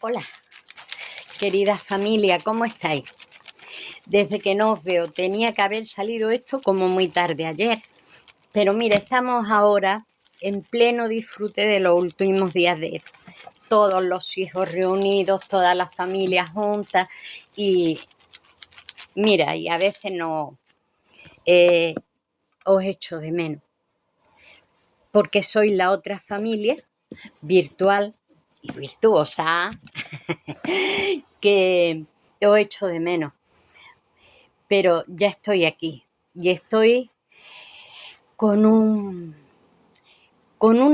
Hola, querida familia, ¿cómo estáis? Desde que no os veo, tenía que haber salido esto como muy tarde ayer. Pero mira, estamos ahora en pleno disfrute de los últimos días de todos los hijos reunidos, todas las familias juntas. Y mira, y a veces no os echo de menos, porque soy la otra familia virtual y virtuosa que os echo de menos. Pero ya estoy aquí y estoy con un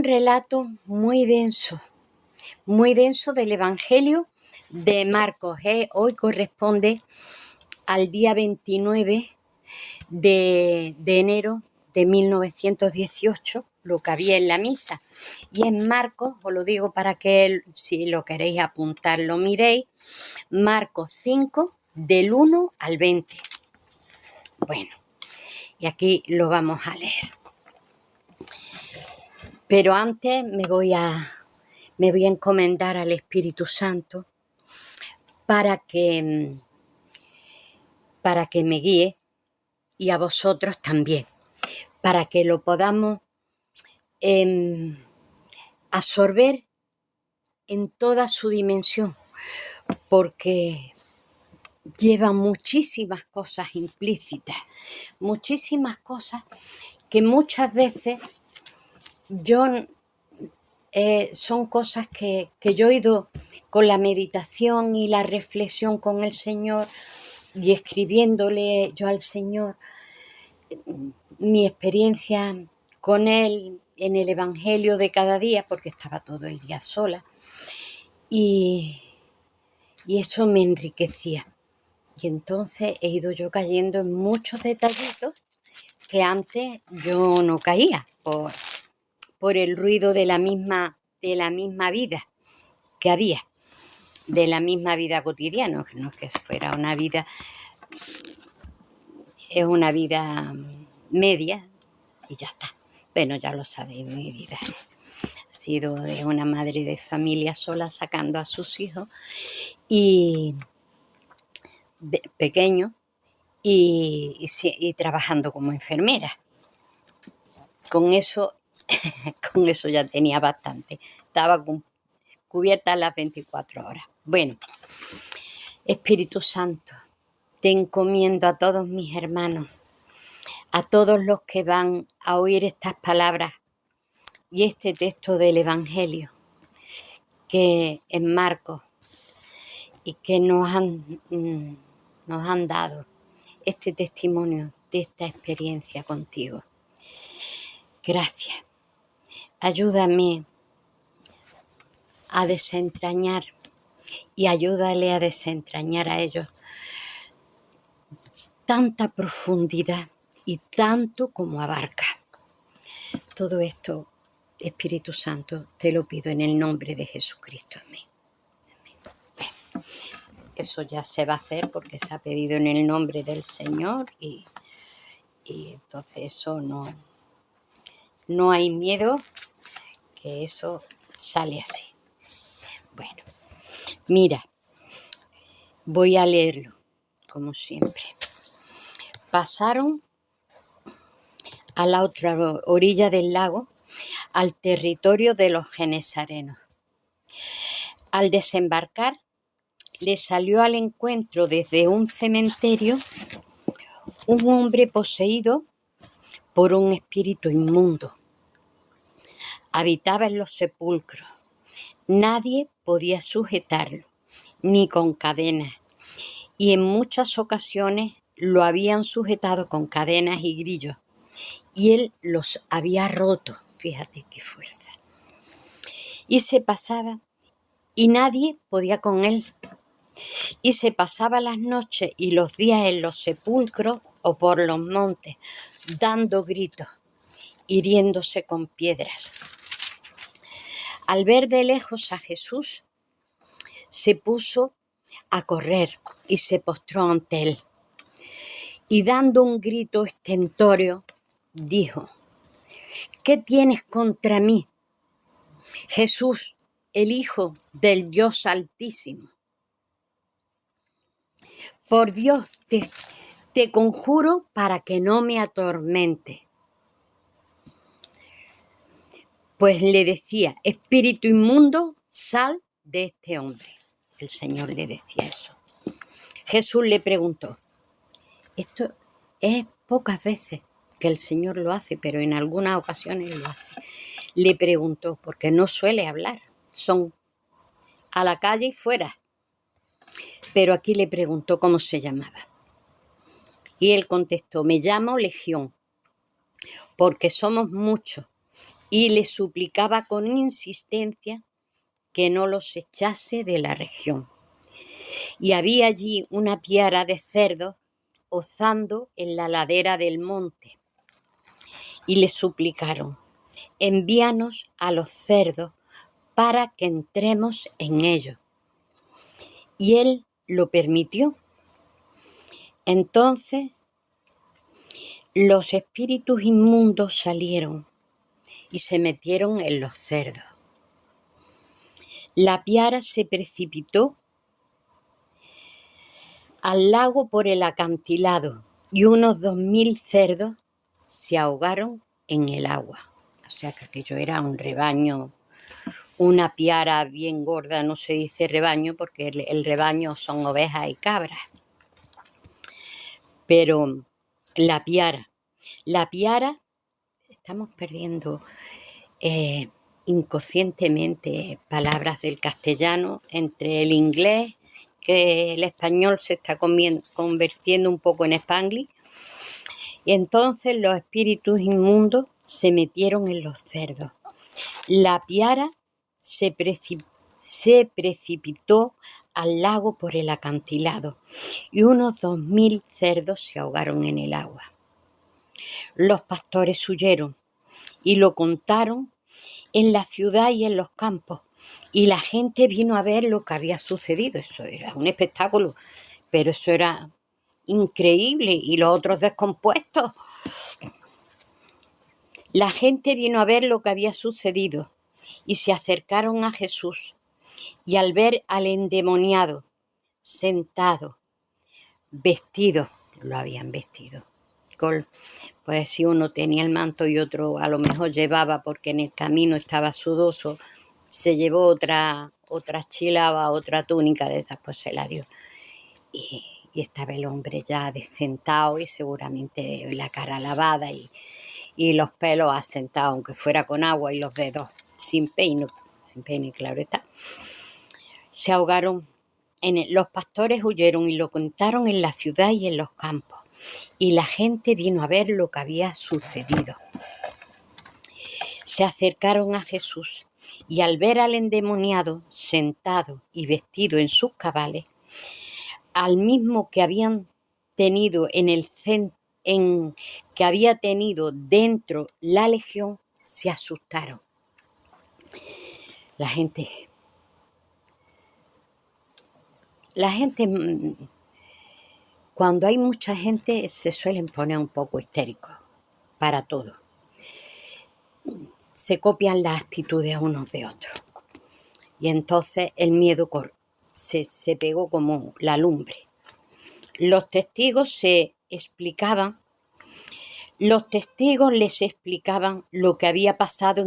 relato muy denso del Evangelio de Marcos. Hoy corresponde al día 29 de enero de 1918, lo que había en la misa. Y en Marcos, os lo digo para que si lo queréis apuntar lo miréis, Marcos 5, del 1 al 20. Bueno, y aquí lo vamos a leer. Pero antes me voy a encomendar al Espíritu Santo para que me guíe, y a vosotros también, para que lo podamos absorber en toda su dimensión, porque lleva muchísimas cosas implícitas, muchísimas cosas que muchas veces son cosas que yo he ido con la meditación y la reflexión con el Señor y escribiéndole yo al Señor mi experiencia con Él en el Evangelio de cada día, porque estaba todo el día sola, y eso me enriquecía. Y entonces he ido yo cayendo en muchos detallitos que antes yo no caía por el ruido de la misma vida que había, de la misma vida cotidiana. No es que fuera una vida, es una vida media y ya está. Bueno, ya lo sabéis, mi vida ha sido de una madre de familia sola sacando a sus hijos y pequeños y trabajando como enfermera. Con eso ya tenía bastante. Estaba cubierta las 24 horas. Bueno, Espíritu Santo, te encomiendo a todos mis hermanos, a todos los que van a oír estas palabras y este texto del Evangelio que es Marcos y que nos han dado este testimonio de esta experiencia contigo. Gracias. Ayúdame a desentrañar y ayúdale a desentrañar a ellos tanta profundidad y tanto como abarca. Todo esto, Espíritu Santo, te lo pido en el nombre de Jesucristo. Amén. Bueno, eso ya se va a hacer porque se ha pedido en el nombre del Señor y entonces eso no hay miedo, que eso sale así. Bueno, mira, voy a leerlo como siempre. Pasaron a la otra orilla del lago, al territorio de los genesarenos. Al desembarcar, le salió al encuentro desde un cementerio un hombre poseído por un espíritu inmundo. Habitaba en los sepulcros. Nadie podía sujetarlo, ni con cadenas, y en muchas ocasiones lo habían sujetado con cadenas y grillos, y él los había roto. Fíjate qué fuerza. Y se pasaba, y nadie podía con él. Y se pasaba las noches y los días en los sepulcros o por los montes, dando gritos, hiriéndose con piedras. Al ver de lejos a Jesús, se puso a correr y se postró ante él. Y dando un grito estentóreo, dijo: ¿Qué tienes contra mí, Jesús, el Hijo del Dios Altísimo. Por Dios, te conjuro para que no me atormente. Pues le decía, espíritu inmundo, sal de este hombre. El Señor le decía eso. Jesús le preguntó, esto es pocas veces que el Señor lo hace, pero en algunas ocasiones lo hace. Le preguntó, porque no suele hablar, son a la calle y fuera. Pero aquí le preguntó cómo se llamaba. Y él contestó, me llamo Legión, porque somos muchos. Y le suplicaba con insistencia que no los echase de la región. Y había allí una piara de cerdos ozando en la ladera del monte. Y le suplicaron, envíanos a los cerdos para que entremos en ellos. Y él lo permitió. Entonces los espíritus inmundos salieron y se metieron en los cerdos. La piara se precipitó al lago por el acantilado y unos 2000 cerdos se ahogaron en el agua. O sea que aquello era un rebaño, una piara bien gorda, no se dice rebaño porque el rebaño son ovejas y cabras. Pero la piara, estamos perdiendo inconscientemente palabras del castellano entre el inglés, que el español se está convirtiendo un poco en spanglish, y entonces los espíritus inmundos se metieron en los cerdos. La piara se precipitó al lago por el acantilado y unos 2000 cerdos se ahogaron en el agua. Los pastores huyeron y lo contaron en la ciudad y en los campos, y la gente vino a ver lo que había sucedido. Eso era un espectáculo, pero eso era increíble, y los otros descompuestos. La gente vino a ver lo que había sucedido y se acercaron a Jesús, y al ver al endemoniado sentado, vestido, lo habían vestido pues si uno tenía el manto y otro a lo mejor llevaba, porque en el camino estaba sudoso, se llevó otra chilaba, otra túnica de esas, pues se la dio. Y estaba el hombre ya sentado y seguramente la cara lavada y los pelos asentados, aunque fuera con agua, y los dedos sin peine, claro está. Se ahogaron. Los pastores huyeron y lo contaron en la ciudad y en los campos, y la gente vino a ver lo que había sucedido. Se acercaron a Jesús, y al ver al endemoniado sentado y vestido en sus cabales, al mismo que habían tenido que había tenido dentro la legión, se asustaron. La gente, cuando hay mucha gente, se suelen poner un poco histéricos para todo. Se copian las actitudes unos de otros. Y entonces el miedo se pegó como la lumbre. Los testigos les explicaban lo que había pasado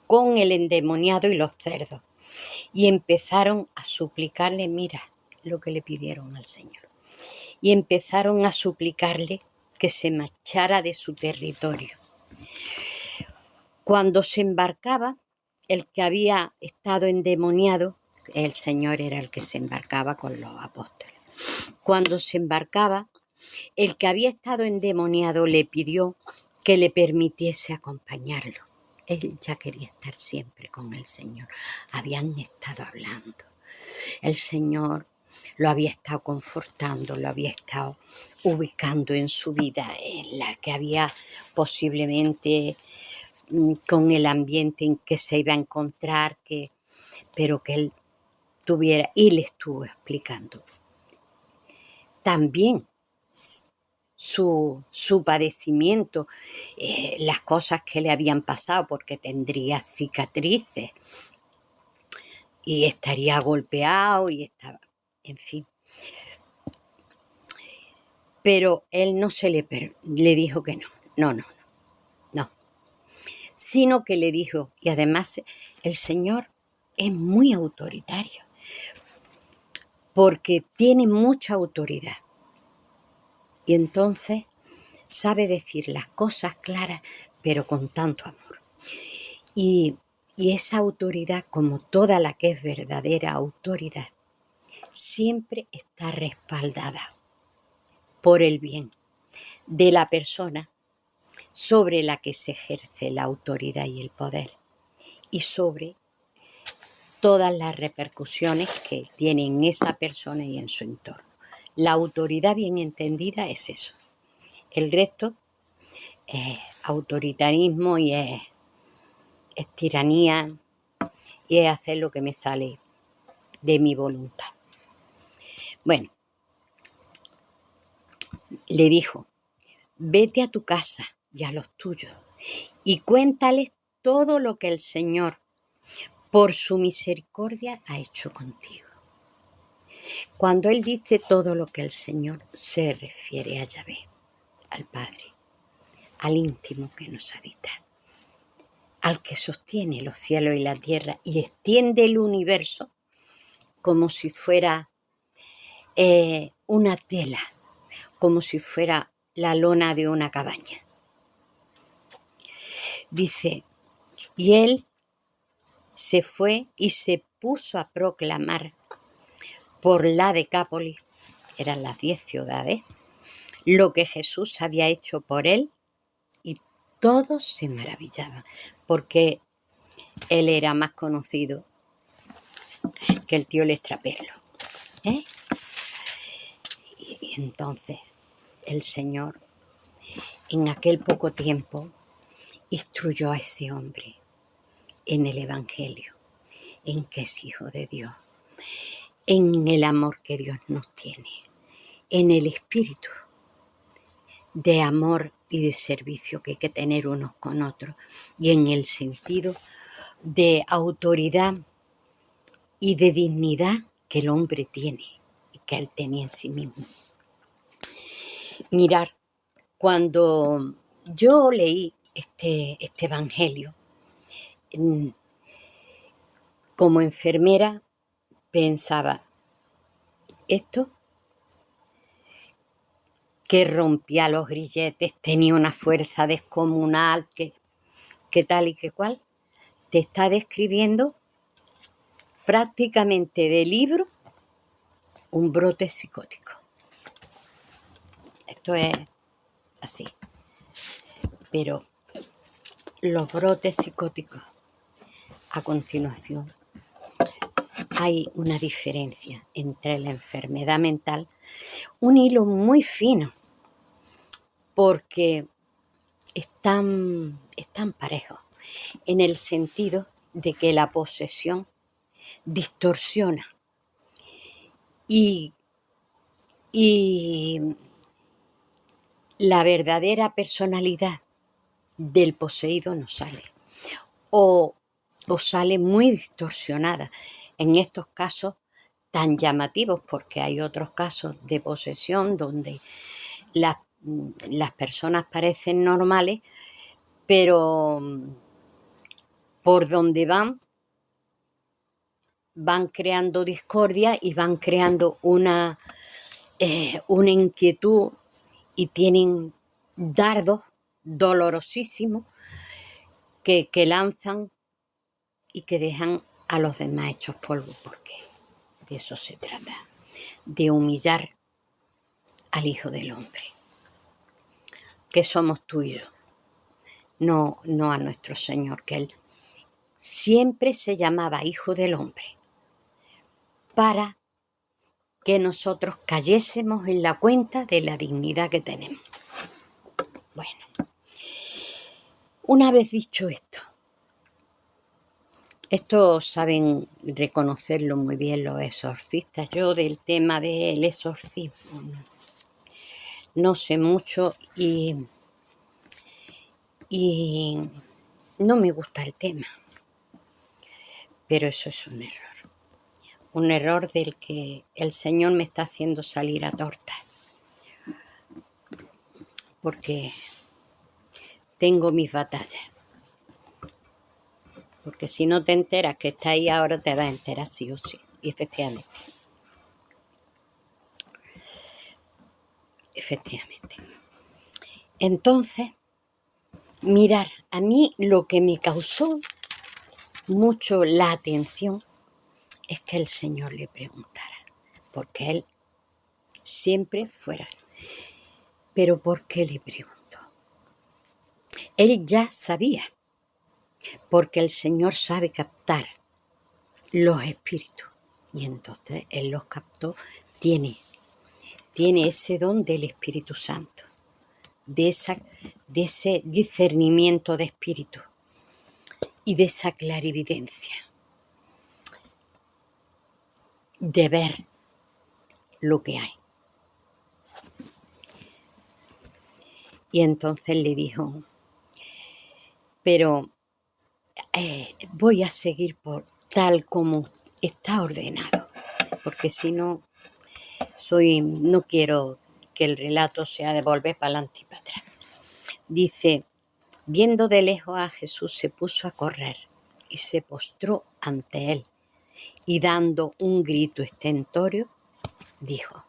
con el endemoniado y los cerdos. Y empezaron a suplicarle, mira lo que le pidieron al Señor. Y empezaron a suplicarle que se marchara de su territorio. Cuando se embarcaba, el que había estado endemoniado, el Señor era el que se embarcaba con los apóstoles. Cuando se embarcaba, el que había estado endemoniado le pidió que le permitiese acompañarlo. Él ya quería estar siempre con el Señor. Habían estado hablando. El Señor lo había estado confortando, lo había estado ubicando en su vida, en la que había posiblemente con el ambiente en que se iba a encontrar, pero que él tuviera, y le estuvo explicando también su padecimiento, las cosas que le habían pasado, porque tendría cicatrices y estaría golpeado y estaba, en fin. Pero él no le dijo que no, sino que le dijo, y además el Señor es muy autoritario, porque tiene mucha autoridad, y entonces sabe decir las cosas claras, pero con tanto amor. Y esa autoridad, como toda la que es verdadera autoridad, siempre está respaldada por el bien de la persona sobre la que se ejerce la autoridad y el poder, y sobre todas las repercusiones que tiene en esa persona y en su entorno. La autoridad bien entendida es eso. El resto es autoritarismo y es tiranía y es hacer lo que me sale de mi voluntad. Bueno, le dijo, vete a tu casa y a los tuyos y cuéntales todo lo que el Señor, por su misericordia, ha hecho contigo. Cuando él dice todo lo que el Señor, se refiere a Yahvé, al Padre, al íntimo que nos habita, al que sostiene los cielos y la tierra y extiende el universo como si fuera una tela, como si fuera la lona de una cabaña. Dice, y él se fue y se puso a proclamar por la Decápolis, eran las 10 ciudades, lo que Jesús había hecho por él, y todos se maravillaban, porque él era más conocido que el tío Lestraperlo, ¿eh? Y entonces el Señor, en aquel poco tiempo, instruyó a ese hombre en el Evangelio, en que es hijo de Dios, en el amor que Dios nos tiene, en el espíritu de amor y de servicio que hay que tener unos con otros, y en el sentido de autoridad y de dignidad que el hombre tiene y que él tenía en sí mismo. Mirar, cuando yo leí este Evangelio, como enfermera pensaba, esto que rompía los grilletes, tenía una fuerza descomunal, que tal y que cual, te está describiendo prácticamente de libro un brote psicótico. Esto es así. Pero los brotes psicóticos, a continuación, hay una diferencia entre la enfermedad mental, un hilo muy fino, porque están parejos, en el sentido de que la posesión distorsiona y la verdadera personalidad del poseído no sale, o sale muy distorsionada. En estos casos tan llamativos, porque hay otros casos de posesión donde las personas parecen normales, pero por donde van creando discordia y van creando una inquietud, y tienen dardos dolorosísimos que lanzan y que dejan a los demás hechos polvo, porque de eso se trata, de humillar al Hijo del Hombre, que somos tú y yo, no a nuestro Señor, que Él siempre se llamaba Hijo del Hombre, para que nosotros cayésemos en la cuenta de la dignidad que tenemos. Bueno, una vez dicho esto saben reconocerlo muy bien los exorcistas. Yo del tema del exorcismo no sé mucho y no me gusta el tema, pero eso es un error. un error del que el Señor me está haciendo salir a tortas, porque tengo mis batallas. Porque si no te enteras que está ahí ahora, te vas a enterar sí o sí. Y efectivamente. Entonces, mirar, a mí lo que me causó mucho la atención es que el Señor le preguntara, porque Él siempre fuera. Pero ¿por qué le preguntó? Él ya sabía, porque el Señor sabe captar los espíritus. Y entonces Él los captó, tiene ese don del Espíritu Santo, de ese discernimiento de espíritu y de esa clarividencia, de ver lo que hay. Y entonces le dijo, pero voy a seguir por tal como está ordenado, porque si no, no quiero que el relato sea de volver para adelante y para atrás. Dice, viendo de lejos a Jesús, se puso a correr y se postró ante él, y dando un grito estentorio, dijo,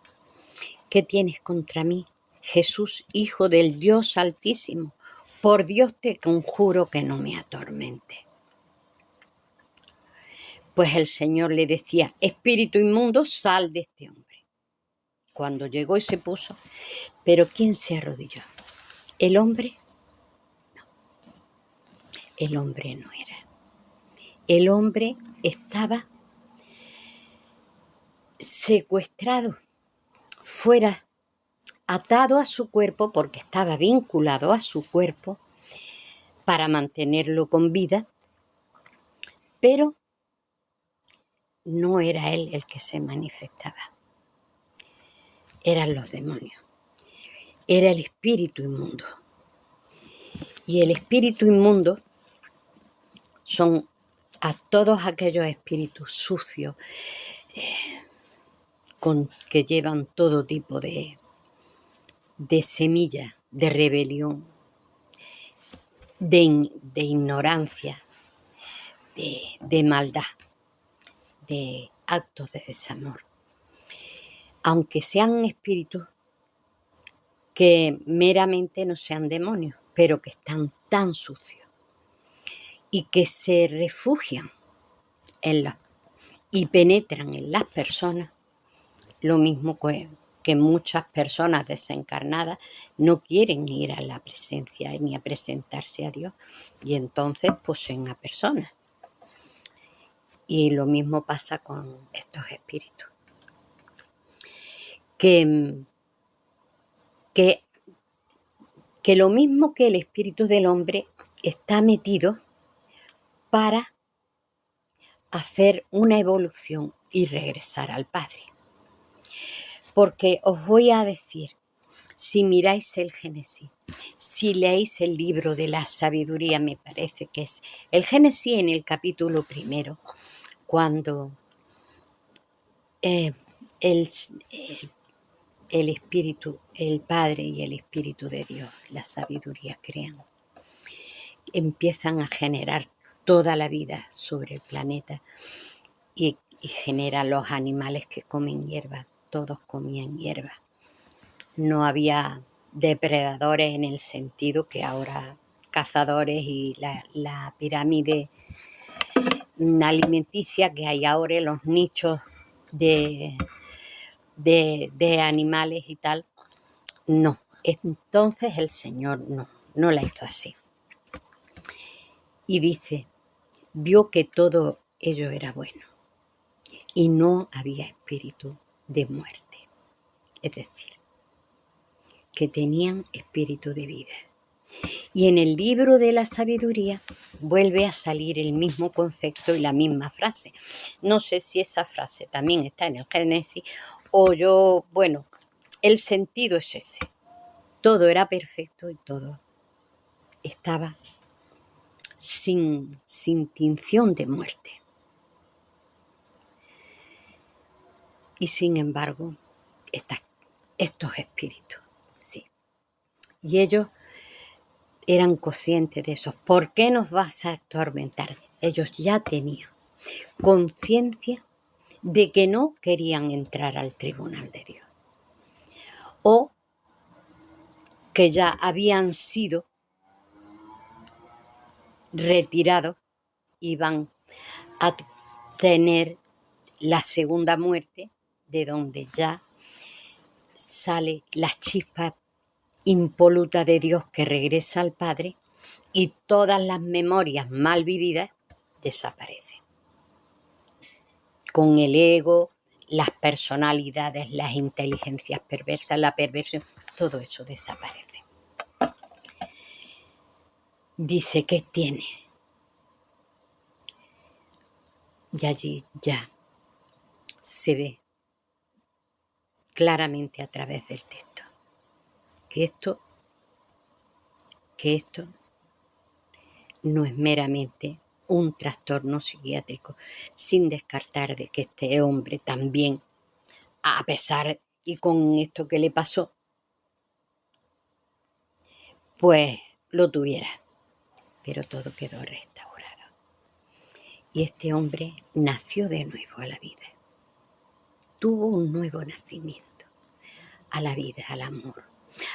¿qué tienes contra mí, Jesús, Hijo del Dios Altísimo? Por Dios te conjuro que no me atormentes. Pues el Señor le decía, espíritu inmundo, sal de este hombre. Cuando llegó y se puso, ¿pero quién se arrodilló? ¿El hombre? No, el hombre no era. El hombre estaba secuestrado, fuera, atado a su cuerpo, porque estaba vinculado a su cuerpo para mantenerlo con vida, pero no era él el que se manifestaba, eran los demonios, era el espíritu inmundo. Y el espíritu inmundo son a todos aquellos espíritus sucios que llevan todo tipo de semillas de rebelión, de ignorancia, de maldad, de actos de desamor. Aunque sean espíritus que meramente no sean demonios, pero que están tan sucios y que se refugian y penetran en las personas, lo mismo que muchas personas desencarnadas no quieren ir a la presencia ni a presentarse a Dios, y entonces poseen a personas. Y lo mismo pasa con estos espíritus. Que lo mismo que el espíritu del hombre está metido para hacer una evolución y regresar al Padre. Porque os voy a decir, si miráis el Génesis, si leéis el libro de la sabiduría, me parece que es el Génesis en el capítulo 1, cuando el Espíritu, el Padre y el Espíritu de Dios, la sabiduría crean, empiezan a generar toda la vida sobre el planeta y generan los animales que comen hierba. Todos comían hierba. No había depredadores en el sentido que ahora cazadores, y la pirámide alimenticia que hay ahora en los nichos de animales y tal. No, entonces el Señor no la hizo así. Y dice, vio que todo ello era bueno y no había espíritu de muerte, es decir, que tenían espíritu de vida. Y en el libro de la sabiduría vuelve a salir el mismo concepto y la misma frase. No sé si esa frase también está en el Génesis o el sentido es ese. Todo era perfecto y todo estaba sin tinción de muerte. Y sin embargo, estos espíritus, sí. Y ellos eran conscientes de eso. ¿Por qué nos vas a atormentar? Ellos ya tenían conciencia de que no querían entrar al tribunal de Dios. O que ya habían sido retirados y van a tener la segunda muerte, de donde ya sale la chispa impoluta de Dios que regresa al Padre y todas las memorias mal vividas desaparecen. Con el ego, las personalidades, las inteligencias perversas, la perversión, todo eso desaparece. Dice que tiene. Y allí ya se ve claramente a través del texto que esto no es meramente un trastorno psiquiátrico, sin descartar de que este hombre también, a pesar y con esto que le pasó, pues lo tuviera, pero todo quedó restaurado. Y este hombre nació de nuevo a la vida, tuvo un nuevo nacimiento a la vida, al amor,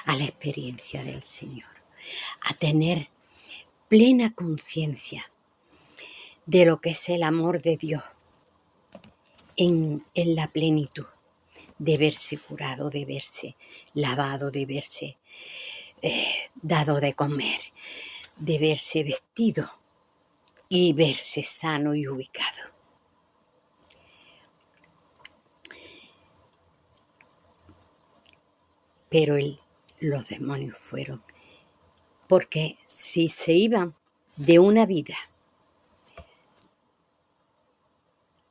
a la experiencia del Señor, a tener plena conciencia de lo que es el amor de Dios en la plenitud, de verse curado, de verse lavado, de verse dado de comer, de verse vestido y verse sano y ubicado. Pero los demonios fueron, porque si se iban de una vida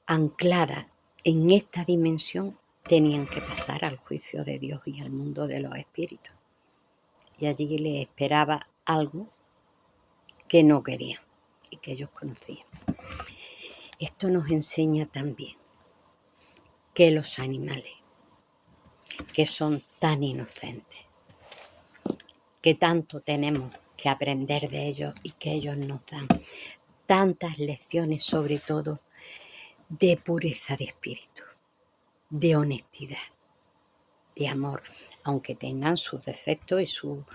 anclada en esta dimensión, tenían que pasar al juicio de Dios y al mundo de los espíritus. Y allí les esperaba algo que no querían y que ellos conocían. Esto nos enseña también que los animales, que son tan inocentes, que tanto tenemos que aprender de ellos y que ellos nos dan tantas lecciones, sobre todo de pureza de espíritu, de honestidad, de amor, aunque tengan sus defectos y su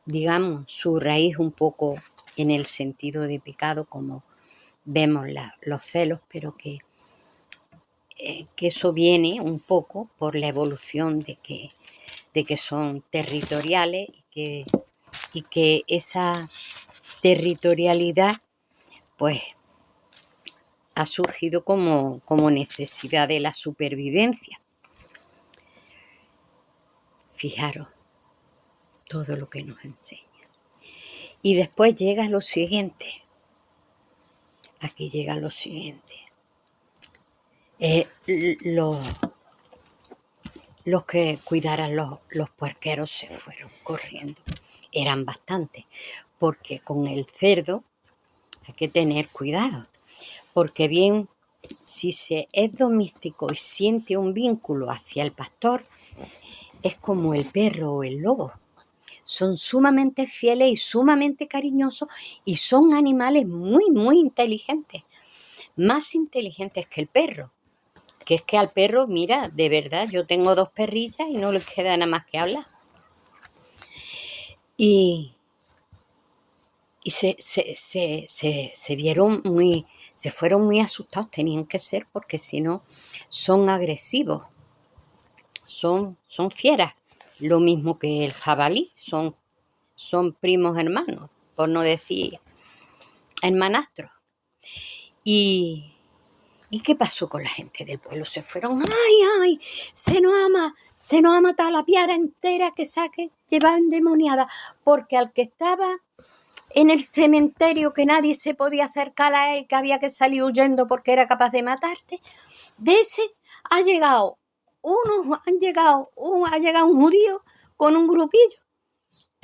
digamos, su raíz un poco en el sentido de pecado, como vemos los celos, pero que eso viene un poco por la evolución de que son territoriales y que esa territorialidad pues ha surgido como necesidad de la supervivencia. Fijaros todo lo que nos enseña. Y después llega lo siguiente. Aquí llega lo siguiente. Los que cuidaran los puerqueros se fueron corriendo. Eran bastantes, porque con el cerdo hay que tener cuidado, porque bien, si se es doméstico y siente un vínculo hacia el pastor, es como el perro o el lobo. Son sumamente fieles y sumamente cariñosos y son animales muy, muy inteligentes, más inteligentes que el perro. Que es que al perro, mira, de verdad, yo tengo 2 perrillas y no les queda nada más que hablar. Y se vieron se fueron muy asustados, tenían que ser, porque si no, son agresivos, son fieras, lo mismo que el jabalí, son primos hermanos, por no decir hermanastros. ¿Y qué pasó con la gente del pueblo? Se fueron, ¡ay! Se nos ha matado la piara entera que llevaba endemoniada, porque al que estaba en el cementerio, que nadie se podía acercar a él, que había que salir huyendo porque era capaz de matarte, de ese ha llegado un judío con un grupillo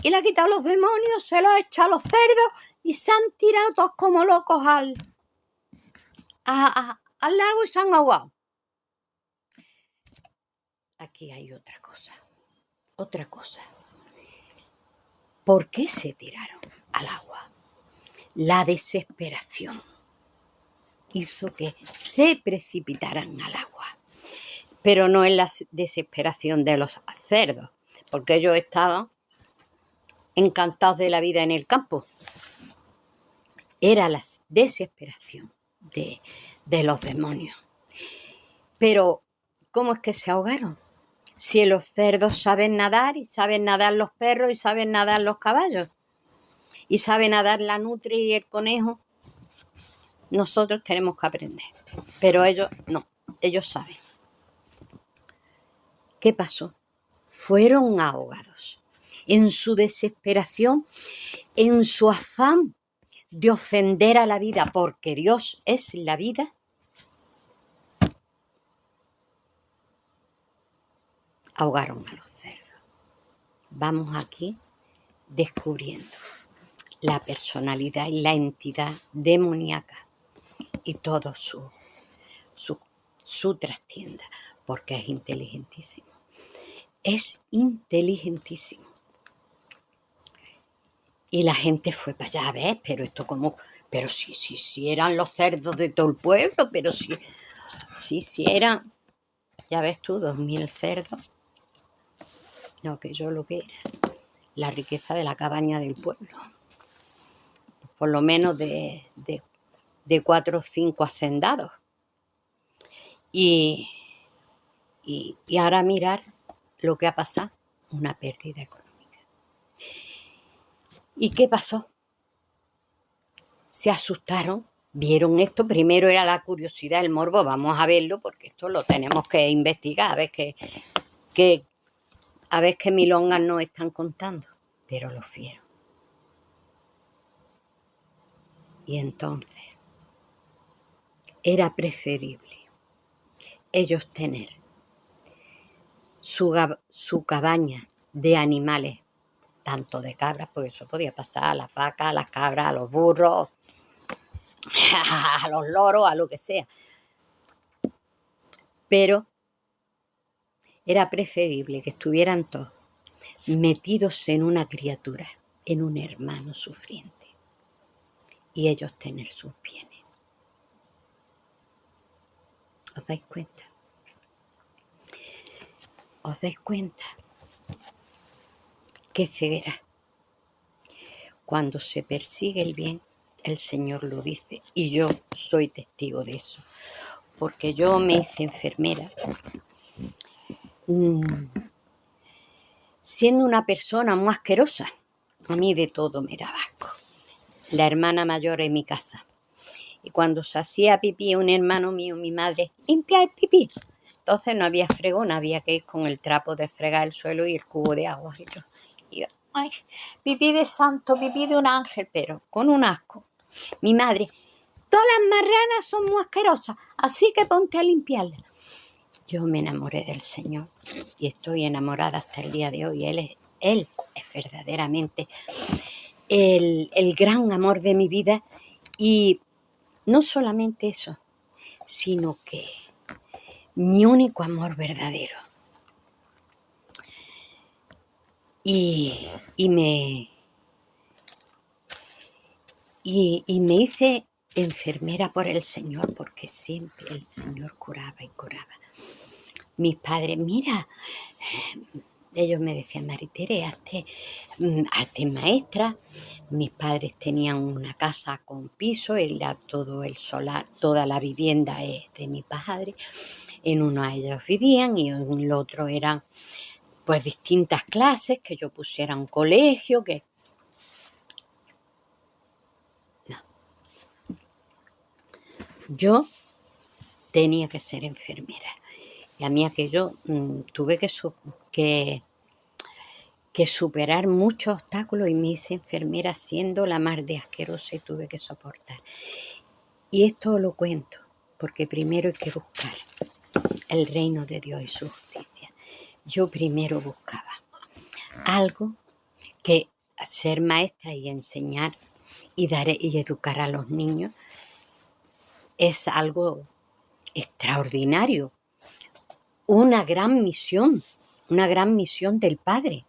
y le ha quitado los demonios, se los ha echado a los cerdos y se han tirado todos como locos al lago y se han ahogado. Aquí hay otra cosa. ¿Por qué se tiraron al agua? La desesperación hizo que se precipitaran al agua. Pero no es la desesperación de los cerdos, porque ellos estaban encantados de la vida en el campo. Era la desesperación de los demonios. Pero, ¿cómo es que se ahogaron? Si los cerdos saben nadar, y saben nadar los perros, y saben nadar los caballos, y sabe nadar la nutria y el conejo, nosotros tenemos que aprender. Pero ellos no, ellos saben. ¿Qué pasó? Fueron ahogados. En su desesperación, en su afán de ofender a la vida, porque Dios es la vida, ahogaron a los cerdos. Vamos aquí descubriendo la personalidad y la entidad demoníaca y todo su trastienda, porque es inteligentísimo. Es inteligentísimo. Y la gente fue para allá, ¿ves? Pero esto como... Pero si eran los cerdos de todo el pueblo, pero si eran... Ya ves tú, 2000 cerdos. No, que yo lo que era la riqueza de la cabaña del pueblo. Por lo menos de 4 o 5 hacendados. Y ahora mirar lo que ha pasado, una pérdida económica. ¿Y qué pasó? Se asustaron, vieron esto, primero era la curiosidad, el morbo, vamos a verlo porque esto lo tenemos que investigar, a ver qué milongas nos están contando, pero lo vieron. Y entonces era preferible ellos tener su cabaña de animales, tanto de cabras, porque eso podía pasar a las vacas, a las cabras, a los burros, a los loros, a lo que sea. Pero era preferible que estuvieran todos metidos en una criatura, en un hermano sufriente, y ellos tener sus bienes. ¿Os dais cuenta? ¿Os dais cuenta? Qué ceguera. Cuando se persigue el bien, el Señor lo dice, y yo soy testigo de eso, porque yo me hice enfermera siendo una persona muy asquerosa. A mí de todo me daba asco. La hermana mayor en mi casa. Y cuando se hacía pipí un hermano mío, mi madre, limpia el pipí. Entonces no había fregón, había que ir con el trapo de fregar el suelo y el cubo de agua. Y yo, ay, pipí de santo, pipí de un ángel, pero con un asco. Mi madre, todas las marranas son muy asquerosas, así que ponte a limpiarlas. Yo me enamoré del Señor y estoy enamorada hasta el día de hoy. Él es verdaderamente el gran amor de mi vida. Y no solamente eso, sino que mi único amor verdadero. Y me hice enfermera por el Señor, porque siempre el Señor curaba y curaba. Mis padres, mira, ellos me decían, Maritere, hazte maestra. Mis padres tenían una casa con piso, era todo el solar, toda la vivienda es de mi padre. En uno de ellos vivían y en el otro eran pues distintas clases, que yo pusiera un colegio, que... No. Yo tenía que ser enfermera. Y a mí aquello tuve que superar muchos obstáculos y me hice enfermera siendo la más de asquerosa y tuve que soportar. Y esto lo cuento porque primero hay que buscar el reino de Dios y su justicia. Yo primero buscaba algo que ser maestra y enseñar y educar a los niños es algo extraordinario, una gran misión del Padre,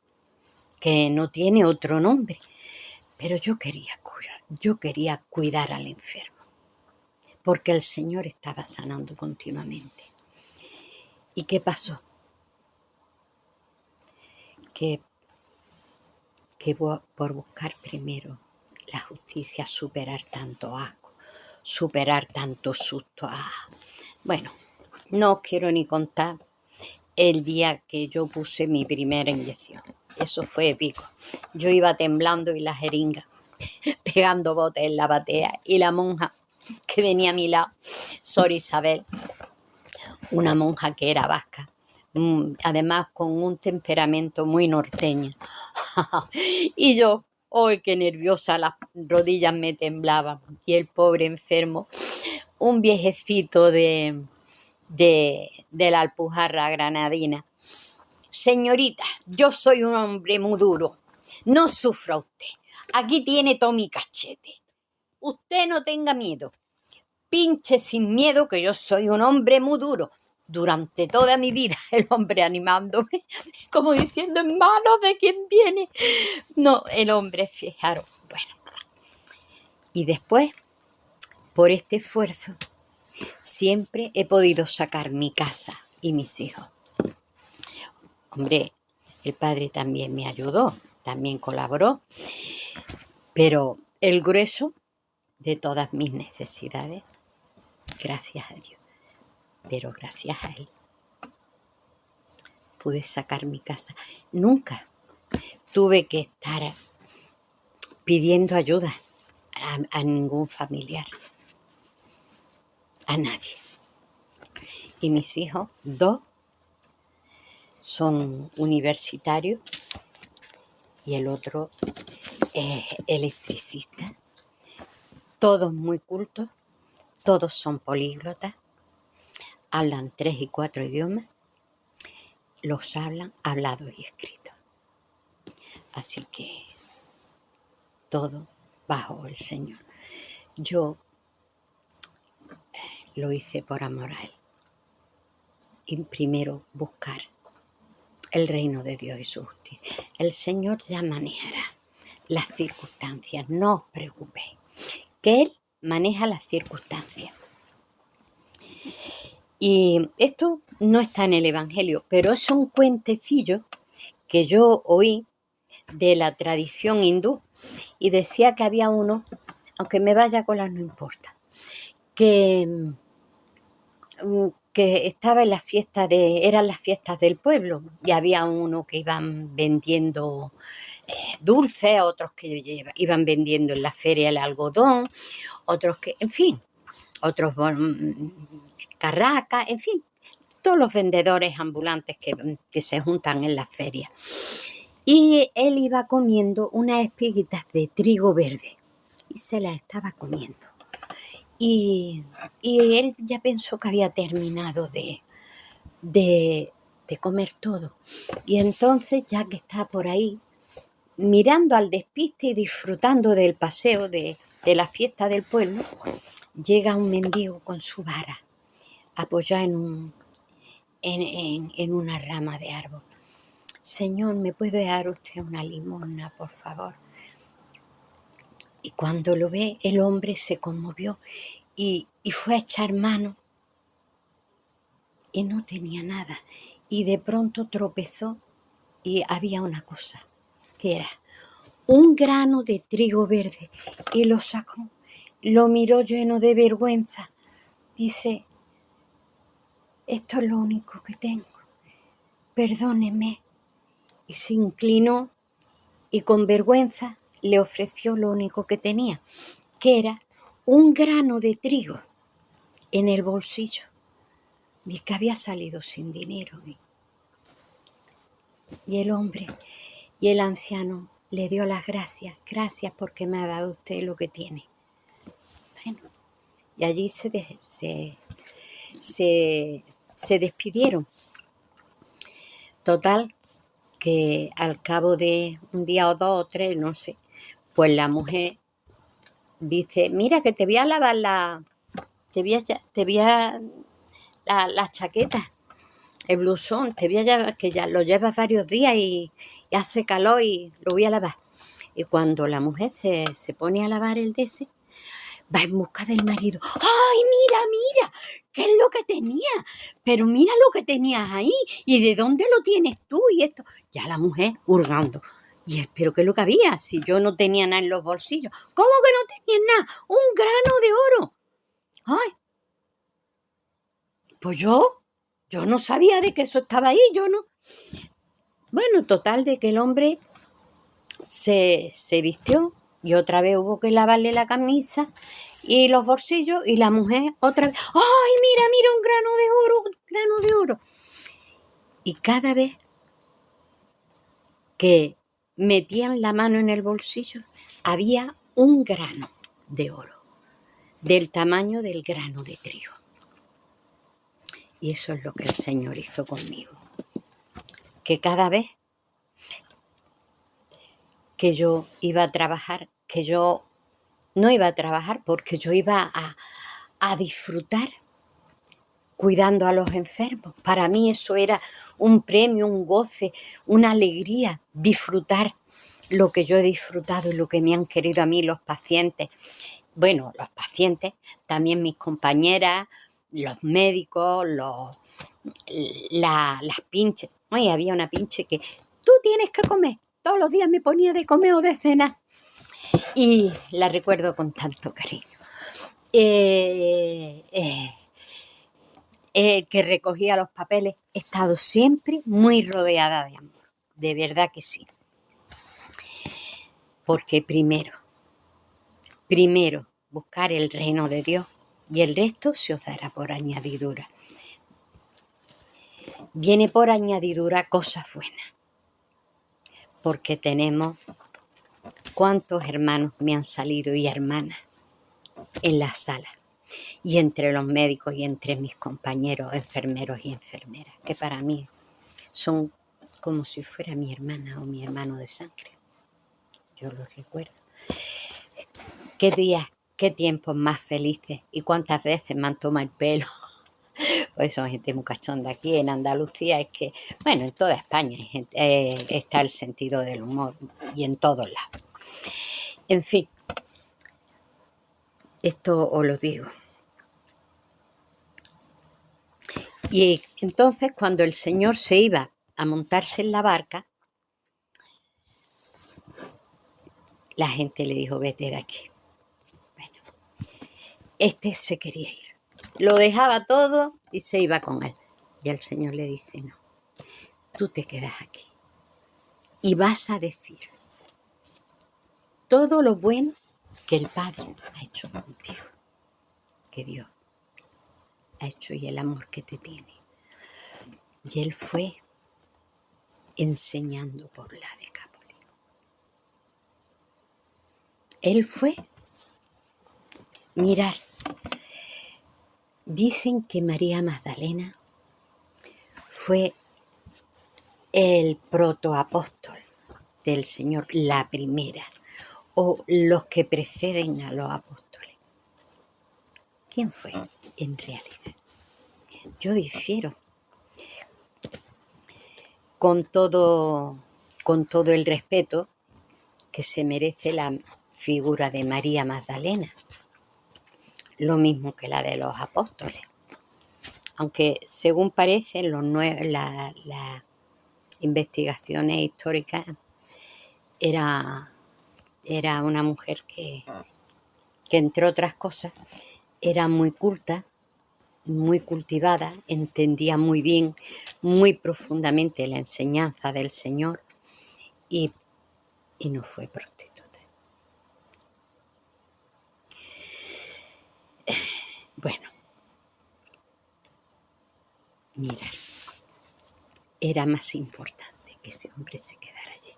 que no tiene otro nombre. Pero yo quería curar, yo quería cuidar al enfermo, porque el Señor estaba sanando continuamente. ¿Y qué pasó? Que por buscar primero la justicia, superar tanto asco, superar tanto susto. Bueno, no os quiero ni contar el día que yo puse mi primera inyección. Eso fue épico. Yo iba temblando y la jeringa, pegando botes en la batea, y la monja que venía a mi lado, Sor Isabel, una monja que era vasca, además con un temperamento muy norteño. Y yo, ¡ay, qué nerviosa! Las rodillas me temblaban. Y el pobre enfermo, un viejecito de la Alpujarra granadina: señorita, yo soy un hombre muy duro, no sufra usted, aquí tiene todo mi cachete, usted no tenga miedo, pinche sin miedo que yo soy un hombre muy duro. Durante toda mi vida el hombre animándome, como diciendo, ¿en manos de quién viene? No, el hombre, fijaros, bueno. Y después, por este esfuerzo, siempre he podido sacar mi casa y mis hijos. Hombre, el Padre también me ayudó, también colaboró, pero el grueso de todas mis necesidades, gracias a Dios, pero gracias a Él, pude sacar mi casa. Nunca tuve que estar pidiendo ayuda a ningún familiar, a nadie. Y mis hijos, 2, son universitarios y el otro es electricista. Todos muy cultos, todos son políglotas, hablan 3 y 4 idiomas, los hablan hablados y escritos. Así que todo bajo el Señor. Yo lo hice por amor a Él. Y primero buscar el reino de Dios y su justicia. El Señor ya manejará las circunstancias, no os preocupéis, que Él maneja las circunstancias. Y esto no está en el Evangelio, pero es un cuentecillo que yo oí de la tradición hindú, y decía que había uno, aunque me vaya con las no importa, que estaba en las fiestas eran las fiestas del pueblo, y había uno que iban vendiendo dulces, otros que iban vendiendo en la feria el algodón, otros que, en fin, otros carracas, en fin, todos los vendedores ambulantes que se juntan en las ferias. Y él iba comiendo unas espiguitas de trigo verde y se las estaba comiendo. Y él ya pensó que había terminado de comer todo. Y entonces, ya que está por ahí, mirando al despiste y disfrutando del paseo de la fiesta del pueblo, llega un mendigo con su vara, apoyada en una rama de árbol. Señor, ¿me puede dar usted una limosna, por favor? Y cuando lo ve, el hombre se conmovió y fue a echar mano y no tenía nada. Y de pronto tropezó y había una cosa, que era un grano de trigo verde, y lo sacó, lo miró lleno de vergüenza. Dice, esto es lo único que tengo, perdóneme. Y se inclinó y con vergüenza le ofreció lo único que tenía, que era un grano de trigo en el bolsillo, y que había salido sin dinero. Y el hombre y el anciano le dio las gracias porque me ha dado usted lo que tiene. Bueno, y allí se despidieron. Total, que al cabo de un día o 2 o 3, no sé, pues la mujer dice, mira que te voy a lavar la chaqueta, el blusón, te voy a llevar, que ya lo llevas varios días y hace calor y lo voy a lavar. Y cuando la mujer se pone a lavar el de ese, va en busca del marido. ¡Ay, mira! ¿Qué es lo que tenía? Pero mira lo que tenías ahí. ¿Y de dónde lo tienes tú? Y esto. Ya la mujer hurgando. Y él, ¿pero qué es lo que había? Si yo no tenía nada en los bolsillos. ¿Cómo que no tenías nada? ¡Un grano de oro! ¡Ay! Pues yo no sabía de que eso estaba ahí, yo no. Bueno, total, de que el hombre se vistió y otra vez hubo que lavarle la camisa y los bolsillos y la mujer otra vez, ¡ay, mira, un grano de oro! Y cada vez que metían la mano en el bolsillo había un grano de oro, del tamaño del grano de trigo. Y eso es lo que el Señor hizo conmigo. Que cada vez que yo iba a trabajar, que yo no iba a trabajar porque yo iba a disfrutar cuidando a los enfermos. Para mí eso era un premio, un goce, una alegría, disfrutar lo que yo he disfrutado y lo que me han querido a mí los pacientes. Bueno, los pacientes, también mis compañeras, los médicos, las pinches. Ay, había una pinche que tú tienes que comer. Todos los días me ponía de comer o de cenar. Y la recuerdo con tanto cariño. Que recogía los papeles. He estado siempre muy rodeada de amor. De verdad que sí. Porque primero, buscar el reino de Dios y el resto se os dará por añadidura. Viene por añadidura cosas buenas. Porque tenemos cuántos hermanos me han salido y hermanas en la sala. Y entre los médicos y entre mis compañeros, enfermeros y enfermeras, que para mí son como si fuera mi hermana o mi hermano de sangre. Yo los recuerdo. Qué días, qué tiempos más felices y cuántas veces me han tomado el pelo. Pues son gente muy cachonda. Aquí en Andalucía es que, bueno, en toda España hay gente, está el sentido del humor y en todos lados. En fin, esto os lo digo. Y entonces cuando el Señor se iba a montarse en la barca, la gente le dijo, vete de aquí. Bueno, este se quería ir. Lo dejaba todo y se iba con él. Y el Señor le dice, no, tú te quedas aquí. Y vas a decir todo lo bueno que el Padre ha hecho contigo. Que Dios ha hecho y el amor que te tiene. Y él fue enseñando por la Decápolis. Él fue, mirar, dicen que María Magdalena fue el protoapóstol del Señor, la primera, o los que preceden a los apóstoles. ¿Quién fue en realidad? Yo difiero con todo el respeto que se merece la figura de María Magdalena, lo mismo que la de los apóstoles. Aunque según parecen las investigaciones históricas, era una mujer que entre otras cosas era muy culta, muy cultivada, entendía muy bien, muy profundamente la enseñanza del Señor y no fue prostituta. Bueno, mira, era más importante que ese hombre se quedara allí.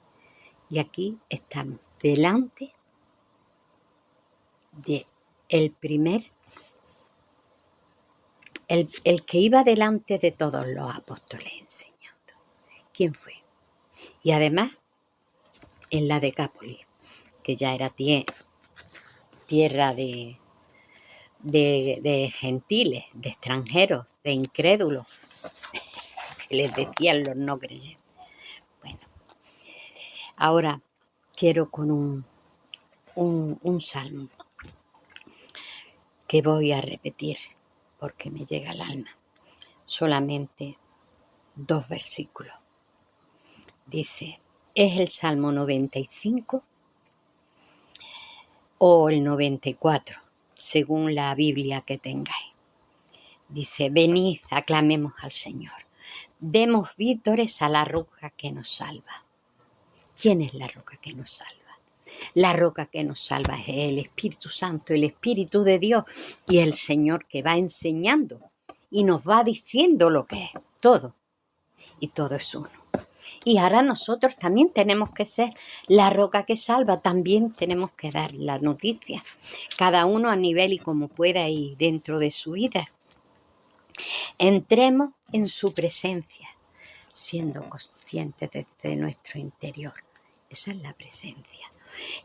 Y aquí estamos delante de el primer, el que iba delante de todos los apóstoles enseñando. ¿Quién fue? Y además, en la Decápolis, que ya era tierra de de gentiles, de extranjeros, de incrédulos, que les decían los no creyentes. Bueno, ahora quiero con un salmo que voy a repetir porque me llega al alma. Solamente 2 versículos. Dice, es el Salmo 95 o el 94, según la Biblia que tengáis. Dice, venid, aclamemos al Señor. Demos vítores a la roca que nos salva. ¿Quién es la roca que nos salva? La roca que nos salva es el Espíritu Santo, el Espíritu de Dios y el Señor que va enseñando y nos va diciendo lo que es, todo. Y todo es uno. Y ahora nosotros también tenemos que ser la roca que salva, también tenemos que dar la noticia, cada uno a nivel y como pueda y dentro de su vida. Entremos en su presencia, siendo conscientes desde nuestro interior. Esa es la presencia.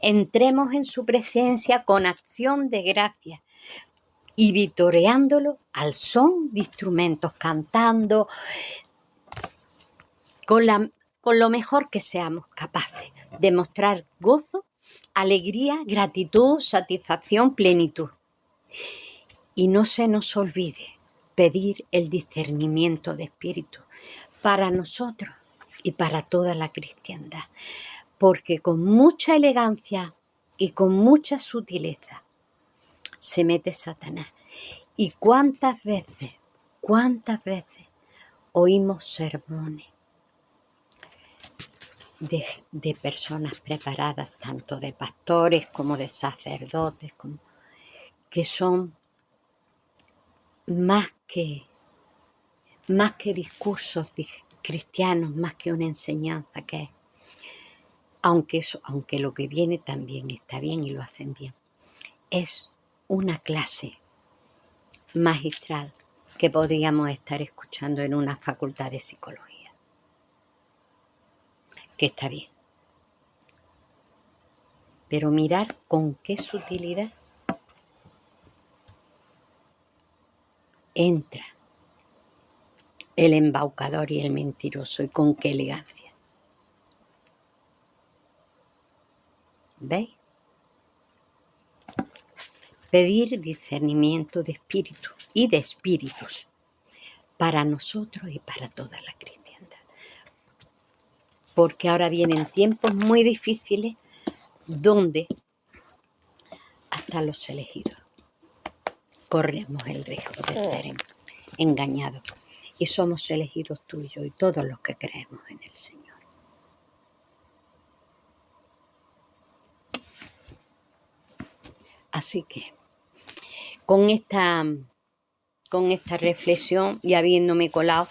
Entremos en su presencia con acción de gracia y vitoreándolo al son de instrumentos, cantando con lo mejor que seamos capaces de mostrar gozo, alegría, gratitud, satisfacción, plenitud. Y no se nos olvide pedir el discernimiento de espíritu para nosotros y para toda la cristiandad, porque con mucha elegancia y con mucha sutileza se mete Satanás. Y cuántas veces oímos sermones de personas preparadas, tanto de pastores como de sacerdotes, que son más que discursos cristianos, más que una enseñanza que es, aunque lo que viene también está bien y lo hacen bien, es una clase magistral que podríamos estar escuchando en una facultad de psicología. Que está bien. Pero mirar con qué sutilidad entra el embaucador y el mentiroso y con qué elegancia. ¿Veis? Pedir discernimiento de espíritu y de espíritus para nosotros y para toda la cristiandad. Porque ahora vienen tiempos muy difíciles donde hasta los elegidos corremos el riesgo de ser engañados. Y somos elegidos tú y yo y todos los que creemos en el Señor. Así que con esta reflexión y habiéndome colado,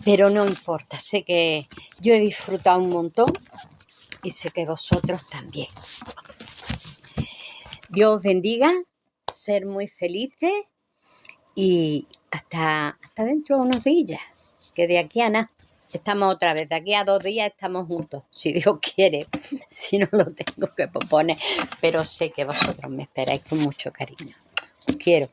pero no importa, sé que yo he disfrutado un montón y sé que vosotros también. Dios os bendiga, ser muy felices y hasta dentro de unos días, que de aquí a nada estamos otra vez, de aquí a 2 días estamos juntos, si Dios quiere, si no lo tengo que posponer, pero sé que vosotros me esperáis con mucho cariño. Os quiero.